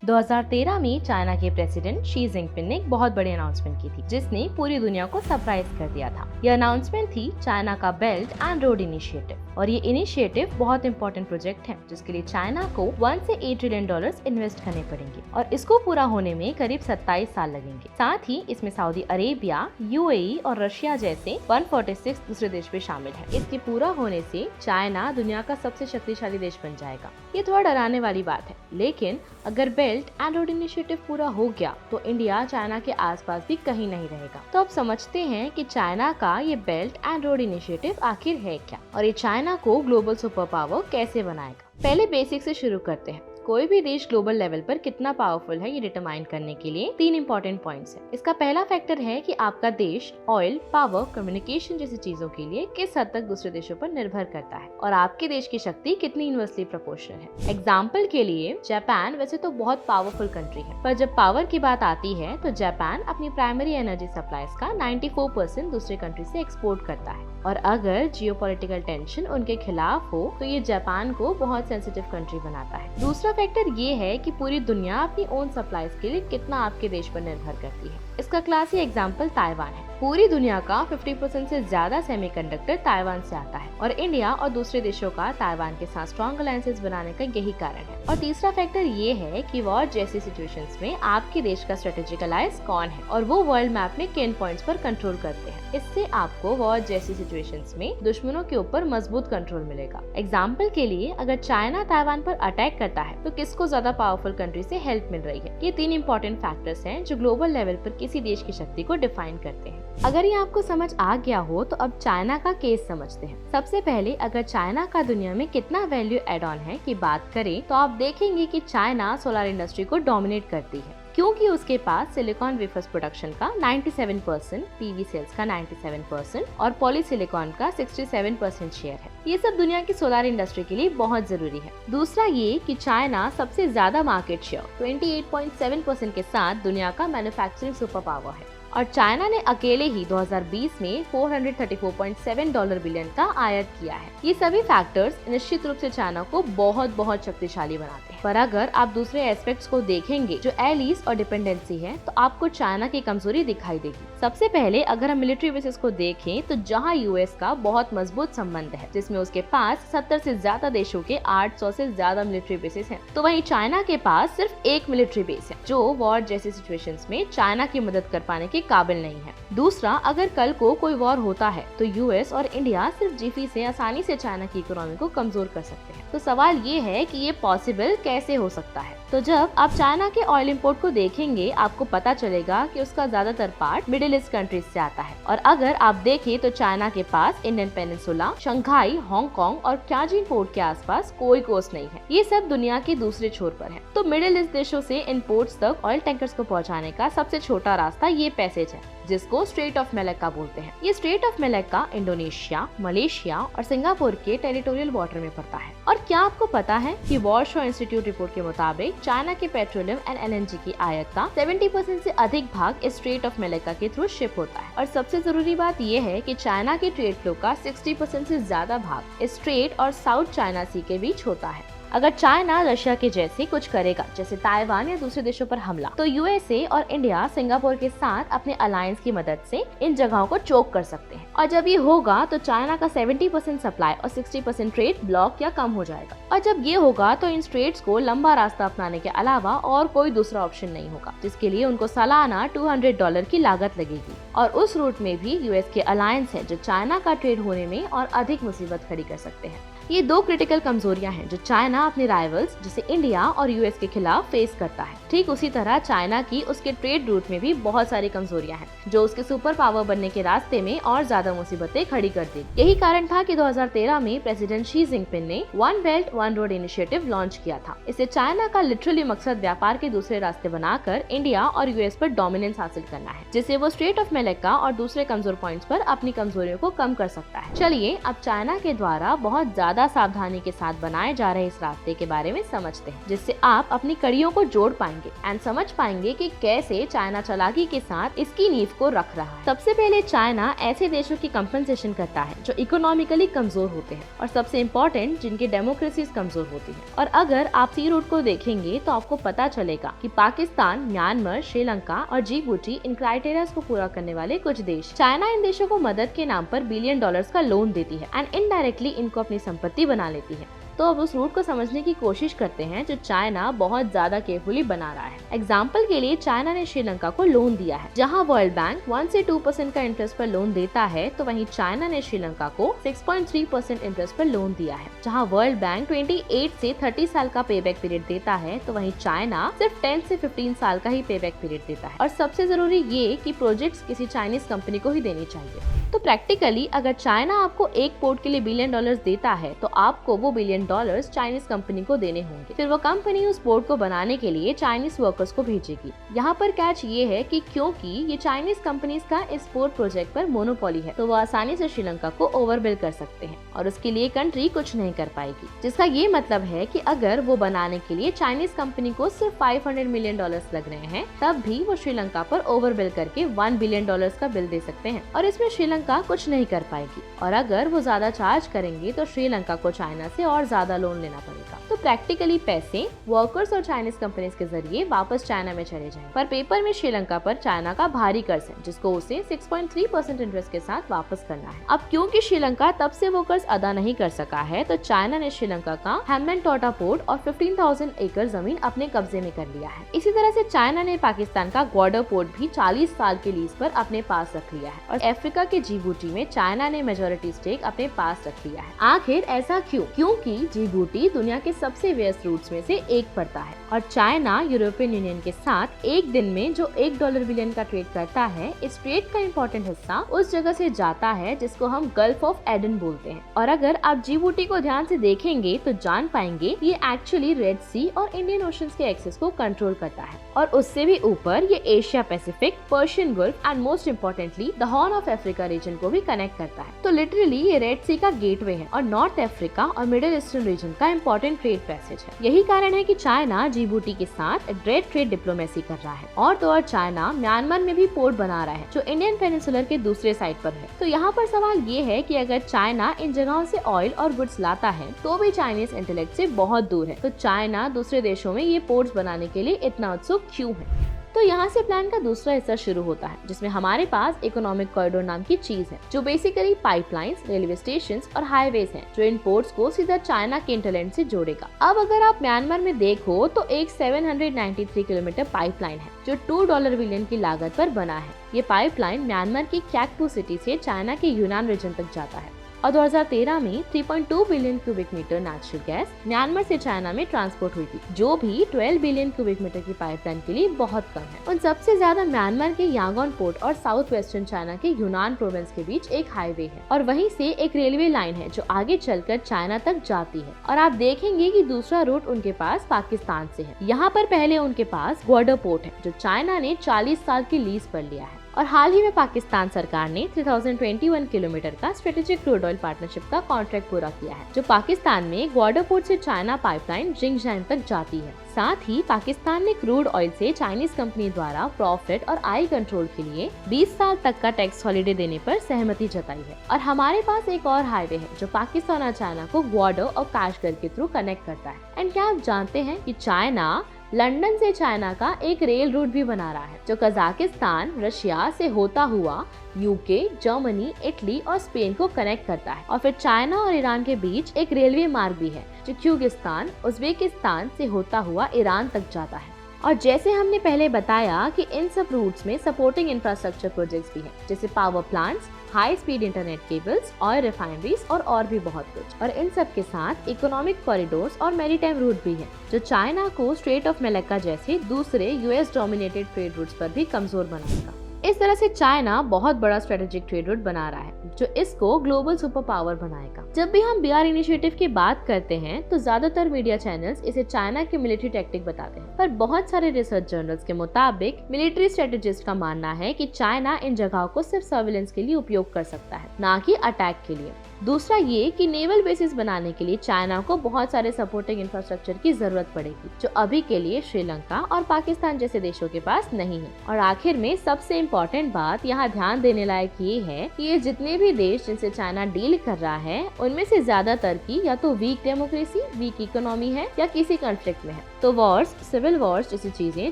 2013 में चाइना के president Xi Jinping ने एक बहुत बड़ी अनाउंसमेंट की थी, जिसने पूरी दुनिया को सरप्राइज कर दिया था। यह अनाउंसमेंट थी चाइना का बेल्ट एंड रोड इनिशिएटिव, और ये इनिशिएटिव बहुत इंपॉर्टेंट प्रोजेक्ट है, जिसके लिए चाइना को 1 से 8 ट्रिलियन डॉलर्स इन्वेस्ट करने पड़ेंगे और इसको पूरा होने में करीब 27 साल लगेंगे। साथ ही इसमें सऊदी अरेबिया, यूएई और रशिया जैसे 146 दूसरे देश भी शामिल है। इसके पूरा होने से चाइना दुनिया का सबसे शक्तिशाली देश बन जाएगा। ये थोड़ा डराने वाली बात है, लेकिन अगर बेल्ट एंड रोड इनिशिएटिव पूरा हो गया तो इंडिया चाइना के आसपास भी कहीं नहीं रहेगा। तो अब समझते हैं कि चाइना का ये बेल्ट एंड रोड इनिशिएटिव आखिर है क्या और ये चाइना को ग्लोबल सुपर पावर कैसे बनाएगा। पहले बेसिक से शुरू करते हैं। कोई भी देश ग्लोबल लेवल पर कितना पावरफुल है ये डिटरमाइन करने के लिए 3 इंपॉर्टेंट पॉइंट्स हैं। इसका पहला फैक्टर है कि आपका देश ऑयल, पावर, कम्युनिकेशन जैसी चीजों के लिए किस हद तक दूसरे देशों पर निर्भर करता है और आपके देश की शक्ति कितनी इनवर्सली प्रोपोर्शनल है। एग्जाम्पल के लिए जापान वैसे तो बहुत पावरफुल कंट्री है, पर जब पावर की बात आती है तो जापान अपनी प्राइमरी एनर्जी सप्लाईज का 94% दूसरे कंट्री से एक्सपोर्ट करता है, और अगर जियोपॉलिटिकल टेंशन उनके खिलाफ हो तो ये जापान को बहुत सेंसिटिव कंट्री बनाता है। दूसरा फैक्टर ये है कि पूरी दुनिया अपनी ओन सप्लाईज के लिए कितना आपके देश पर निर्भर करती है। इसका क्लासिक एग्जांपल ताइवान है। पूरी दुनिया का 50% से ज्यादा सेमीकंडक्टर ताइवान से आता है और इंडिया और दूसरे देशों का ताइवान के साथ स्ट्रॉन्ग अलायंसेस बनाने का यही कारण है। और तीसरा फैक्टर ये है कि वॉर जैसी सिचुएशंस में आपके देश का स्ट्रेटेजिक अलायंस कौन है और वो वर्ल्ड मैप में किन पॉइंट्स पर कंट्रोल करते हैं। इससे आपको वॉर जैसी सिचुएशंस में दुश्मनों के ऊपर मजबूत कंट्रोल मिलेगा। एग्जाम्पल के लिए अगर चाइना ताइवान पर अटैक करता है तो किसको ज्यादा पावरफुल कंट्री से हेल्प मिल रही है। ये 3 इंपॉर्टेंट फैक्टर्स हैं जो ग्लोबल लेवल पर किसी देश की शक्ति को डिफाइन करते हैं। अगर ये आपको समझ आ गया हो तो अब चाइना का केस समझते हैं। सबसे पहले अगर चाइना का दुनिया में कितना वैल्यू एड ऑन है की बात करें तो आप देखेंगे कि चाइना सोलर इंडस्ट्री को डोमिनेट करती है, क्योंकि उसके पास सिलिकॉन वेफर्स प्रोडक्शन का 97%, पीवी सेल्स का 97% और पॉलीसिलिकॉन का 67% शेयर है। ये सब दुनिया की सोलर इंडस्ट्री के लिए बहुत जरूरी है। दूसरा ये कि चाइना सबसे ज्यादा मार्केट शेयर 28.7% के साथ दुनिया का मैन्युफैक्चरिंग सुपर पावर है, और चाइना ने अकेले ही 2020 में $434.7 बिलियन का आयात किया है। ये सभी फैक्टर्स निश्चित रूप से चाइना को बहुत शक्तिशाली बनाते हैं। पर अगर आप दूसरे एस्पेक्ट्स को देखेंगे जो एलीज और डिपेंडेंसी है, तो आपको चाइना की कमजोरी दिखाई देगी। सबसे पहले अगर हम मिलिट्री बेसिस को देखें तो जहां यूएस का बहुत मजबूत संबंध है, जिसमें उसके पास 70 से ज्यादा देशों के 800 से ज्यादा मिलिट्री बेसिस हैं, तो वहीं चाइना के पास सिर्फ एक मिलिट्री बेस है जो वॉर जैसी सिचुएशंस में चाइना की मदद कर पाने के काबिल नहीं है। दूसरा, अगर कल को कोई वॉर होता है तो यूएस और इंडिया सिर्फ जीपी से आसानी से चाइना की इकोनॉमी को कमजोर कर सकते हैं। तो सवाल ये है कि ये पॉसिबल कैसे हो सकता है। तो जब आप चाइना के ऑयल इंपोर्ट को देखेंगे आपको पता चलेगा कि उसका ज्यादातर पार्ट मिडिल ईस्ट कंट्रीज से आता है, और अगर आप देखें तो चाइना के पास इंडियन पेनिनसुला, शंघाई, हांगकांग और क्याजिंग पोर्ट के आसपास कोई कोस्ट नहीं है। ये सब दुनिया के दूसरे छोर पर है। तो मिडिल ईस्ट देशों से इन पोर्ट्स तक ऑयल टैंकर्स को पहुंचाने का सबसे छोटा रास्ता ये पैसेज है, जिसको स्ट्रेट ऑफ मलक्का बोलते हैं। ये straight of Malacca Indonesia, Malaysia और सिंगापुर के टेरिटोरियल वाटर में पड़ता है। और क्या आपको पता है कि वॉरशॉ इंस्टीट्यूट रिपोर्ट के मुताबिक चाइना के पेट्रोलियम एंड एलएनजी की आयात का 70% से अधिक भाग इस स्ट्रेट ऑफ मलक्का के थ्रू शिप होता है। और सबसे जरूरी बात यह है कि चाइना के ट्रेड फ्लो का 60% से ज्यादा भाग इस स्ट्रेट और साउथ चाइना सी के बीच होता है। अगर चाइना रशिया के जैसे कुछ करेगा, जैसे ताइवान या दूसरे देशों पर हमला, तो यूएसए और इंडिया सिंगापुर के साथ अपने अलायंस की मदद से इन जगहों को चोक कर सकते हैं। और जब ये होगा तो चाइना का 70% सप्लाई और 60% ट्रेड ब्लॉक या कम हो जाएगा। और जब ये होगा तो इन स्ट्रेट्स को लंबा रास्ता अपनाने के अलावा और कोई दूसरा ऑप्शन नहीं होगा, जिसके लिए उनको सालाना $200 की लागत लगेगी। और उस रूट में भी यूएस के अलायंस है जो चाइना का ट्रेड होने में और अधिक मुसीबत खड़ी कर सकते हैं। ये 2 क्रिटिकल कमजोरियां हैं जो चाइना अपने राइवल्स जैसे इंडिया और यूएस के खिलाफ फेस करता है। ठीक उसी तरह चाइना की उसके ट्रेड रूट में भी बहुत सारी कमजोरियां हैं जो उसके सुपर पावर बनने के रास्ते में और ज्यादा मुसीबतें खड़ी कर दी। यही कारण था कि 2013 में प्रेसिडेंट शी जिनपिंग ने one belt one road initiative launch किया था। इससे चाइना का लिटरली मकसद व्यापार के दूसरे रास्ते बनाकर इंडिया और यूएस पर डोमिनेंस हासिल करना है, जिससे वो स्ट्रेट ऑफ मलक्का और दूसरे कमजोर पॉइंट्स पर अपनी कमजोरियों को कम कर सकता है। चलिए अब चाइना के द्वारा बहुत ज्यादा ज्यादा सावधानी के साथ बनाए जा रहे इस रास्ते के बारे में समझते हैं, जिससे आप अपनी कड़ियों को जोड़ पाएंगे एंड समझ पाएंगे कि कैसे चाइना चालाकी के साथ इसकी नींव को रख रहा है। सबसे पहले चाइना ऐसे देशों की कंपनसेशन करता है जो इकोनॉमिकली कमजोर होते हैं और सबसे इम्पोर्टेंट जिनकी डेमोक्रेसीज कमजोर होती है। और अगर आप सी रूट को देखेंगे तो आपको पता चलेगा कि पाकिस्तान, म्यांमार, श्रीलंका और जिबूटी इन क्राइटेरिया को पूरा करने वाले कुछ देश। चाइना इन देशों को मदद के नाम पर बिलियन डॉलर्स का लोन देती है एंड इनडायरेक्टली इनको अपनी संपत्ति बना लेती है। तो अब उस रूट को समझने की कोशिश करते हैं जो चाइना बहुत ज्यादा केयरफुली बना रहा है। एग्जाम्पल के लिए चाइना ने श्रीलंका को लोन दिया है। जहां वर्ल्ड बैंक 1 से 2% का इंटरेस्ट पर लोन देता है, तो वहीं चाइना ने श्रीलंका को 6.3% इंटरेस्ट पर लोन दिया है। जहां वर्ल्ड बैंक 28 से 30 साल का पेबैक पीरियड देता है, तो वहीं चाइना सिर्फ 10 से 15 साल का ही पेबैक पीरियड देता है। और सबसे जरूरी ये कि प्रोजेक्ट्स किसी चाइनीज कंपनी को ही देनी चाहिए। तो प्रैक्टिकली अगर चाइना आपको एक पोर्ट के लिए बिलियन डॉलर्स देता है, तो आपको वो बिलियन डॉलर्स चाइनीज कंपनी को देने होंगे। फिर वो कंपनी उस पोर्ट को बनाने के लिए चाइनीज वर्कर्स को भेजेगी। यहाँ पर कैच ये है कि क्योंकि ये चाइनीज कंपनीज का इस पोर्ट प्रोजेक्ट पर मोनोपोली है, तो वो आसानी से श्रीलंका को ओवरबिल कर सकते हैं और उसके लिए कंट्री कुछ नहीं कर पाएगी। जिसका ये मतलब है कि अगर वो बनाने के लिए चाइनीज कंपनी को सिर्फ 500 मिलियन डॉलर्स लग रहे हैं, तब भी वो श्रीलंका पर ओवरबिल करके 1 बिलियन डॉलर्स का बिल दे सकते हैं और इसमें श्रीलंका कुछ नहीं कर पाएगी। और अगर वो ज्यादा चार्ज करेंगे तो श्रीलंका को चाइना से और ज्यादा लोन लेना पड़ेगा। तो प्रैक्टिकली पैसे वर्कर्स और चाइनीज कंपनीज के जरिए वापस चाइना में चले जाएंगे। पर पेपर में श्रीलंका पर चाइना का भारी कर्ज है, जिसको उसे 6.3% इंटरेस्ट के साथ वापस करना है। अब क्योंकि श्रीलंका तब से वो कर्ज अदा नहीं कर सका है, तो चाइना ने श्रीलंका का हेम्बनटोटा पोर्ट और 15,000 एकड़ जमीन अपने कब्जे में कर लिया है। इसी तरह से चाइना ने पाकिस्तान का ग्वाडर पोर्ट भी 40 साल के लीज पर अपने पास रख लिया है और अफ्रीका के जिबूटी में चाइना ने मेजोरिटी स्टेक अपने पास रख लिया है। आखिर ऐसा क्यों? क्योंकि जिबूटी दुनिया के सबसे व्यस्त रूट्स में से एक पड़ता है और चाइना यूरोपियन यूनियन के साथ एक दिन में जो $1 बिलियन का ट्रेड करता है, इस ट्रेड का इम्पोर्टेंट हिस्सा उस जगह से जाता है जिसको हम गल्फ ऑफ एडन बोलते हैं। और अगर आप जिबूटी को ध्यान से देखेंगे तो जान पाएंगे ये एक्चुअली रेड सी और इंडियन ओशन के एक्सेस को कंट्रोल करता है और उससे भी ऊपर ये Asia Pacific, Persian gulf and most importantly the horn of Africa reason को भी कनेक्ट करता है। तो लिटरली ये रेड सी का गेटवे है और नॉर्थ अफ्रीका और मिडिल ईस्टर्न रीजन का इम्पोर्टेंट ट्रेड पैसेज है। यही कारण है कि चाइना जिबूटी के साथ ग्रेट ट्रेड डिप्लोमेसी कर रहा है। और तो और चाइना म्यांमार में भी पोर्ट बना रहा है जो इंडियन पेनिनसुलर के दूसरे साइड पर है। तो यहाँ पर सवाल ये है कि अगर चाइना इन जगहों से ऑयल और गुड्स लाता है तो भी चाइनीज इंटेलेक्ट से बहुत दूर है। तो चाइना दूसरे देशों में ये पोर्ट्स बनाने के लिए इतना उत्सुक क्यों है? तो यहाँ से प्लान का दूसरा हिस्सा शुरू होता है, जिसमें हमारे पास इकोनॉमिक कॉरिडोर नाम की चीज है, जो बेसिकली पाइपलाइंस, रेलवे स्टेशंस और हाईवेज हैं, जो इन पोर्ट्स को सीधा चाइना के इंटरलैंड से जोड़ेगा। अब अगर आप म्यांमार में देखो तो एक 793 किलोमीटर पाइपलाइन है जो $2 बिलियन की लागत पर बना है। ये पाइपलाइन म्यांमार की कैकटू सिटी से चाइना के यूनान रीजन तक जाता है और 2013 में 3.2 billion cubic metre natural gas Myanmar से चाइना में ट्रांसपोर्ट हुई थी, जो भी 12 बिलियन क्यूबिक मीटर की पाइपलाइन के लिए बहुत कम है। उन सबसे ज्यादा म्यांमार के यांगोन पोर्ट और साउथ वेस्टर्न चाइना के यूनान प्रोविंस के बीच एक हाईवे है और वहीं से एक रेलवे लाइन है जो आगे चलकर चाइना तक जाती है। और आप देखेंगे कि दूसरा रूट उनके पास पाकिस्तान से है। यहाँ पर पहले उनके पास ग्वाडर पोर्ट है जो चाइना ने 40 साल की लीज पर लिया है और हाल ही में पाकिस्तान सरकार ने 3021 किलोमीटर का स्ट्रेटेजिक क्रूड ऑयल पार्टनरशिप का कॉन्ट्रैक्ट पूरा किया है, जो पाकिस्तान में ग्वाडर पोर्ट से चाइना पाइपलाइन जिंगजान तक जाती है। साथ ही पाकिस्तान ने क्रूड ऑयल से चाइनीज कंपनी द्वारा प्रॉफिट और आय कंट्रोल के लिए 20 साल तक का टैक्स हॉलिडे देने पर सहमति जताई है। और हमारे पास एक और हाईवे है जो पाकिस्तान और चाइना को ग्वाडर और काशगर के थ्रू कनेक्ट करता है। एंड क्या आप जानते हैं कि चाइना लंदन से चाइना का एक रेल रूट भी बना रहा है जो कजाकिस्तान, रशिया से होता हुआ यूके, जर्मनी, इटली और स्पेन को कनेक्ट करता है। और फिर चाइना और ईरान के बीच एक रेलवे मार्ग भी है जो किर्गिस्तान, उज्बेकिस्तान से होता हुआ ईरान तक जाता है। और जैसे हमने पहले बताया कि इन सब रूट्स में सपोर्टिंग इंफ्रास्ट्रक्चर प्रोजेक्ट्स भी हैं, जैसे power plants, high speed internet cables, oil refineries और भी बहुत कुछ। और इन सब के साथ इकोनॉमिक कॉरिडोर्स और मैरीटाइम रूट भी हैं, जो चाइना को स्ट्रेट ऑफ मलक्का जैसे दूसरे यूएस डोमिनेटेड ट्रेड रूट्स पर भी कमजोर बनाएगा। इस तरह से चाइना बहुत बड़ा स्ट्रेटेजिक ट्रेड रूट बना रहा है जो इसको ग्लोबल सुपर पावर बनाएगा। जब भी हम बीआर इनिशिएटिव की बात करते हैं तो ज्यादातर मीडिया चैनल्स इसे चाइना की मिलिट्री टैक्टिक बताते हैं, पर बहुत सारे रिसर्च जर्नल्स के मुताबिक मिलिट्री स्ट्रेटेजिस्ट का मानना है कि चाइना इन जगहों को सिर्फ सर्विलेंस के लिए उपयोग कर सकता है, ना कि अटैक के लिए। दूसरा ये कि नेवल बेसिस बनाने के लिए चाइना को बहुत सारे सपोर्टिंग इंफ्रास्ट्रक्चर की जरूरत पड़ेगी जो अभी के लिए श्रीलंका और पाकिस्तान जैसे देशों के पास नहीं है। और आखिर में सबसे इम्पोर्टेंट बात यहाँ ध्यान देने लायक ये है कि ये जितने भी देश जिनसे चाइना डील कर रहा है उनमें से ज्यादातर की या तो वीक डेमोक्रेसी, वीक इकोनॉमी है या किसी कॉन्फ्लिक्ट में है। तो वॉर्स, सिविल वॉर्स जैसी चीजें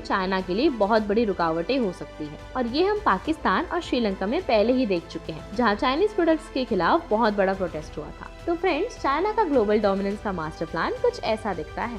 चाइना के लिए बहुत बड़ी रुकावटें हो सकती है और ये हम पाकिस्तान और श्रीलंका में पहले ही देख चुके हैं जहाँ चाइनीज प्रोडक्ट्स के खिलाफ बहुत बड़ा प्रोटेस्ट हुआ था। तो फ्रेंड्स, चाइना का ग्लोबल डोमिनेंस का मास्टर प्लान कुछ ऐसा दिखता है।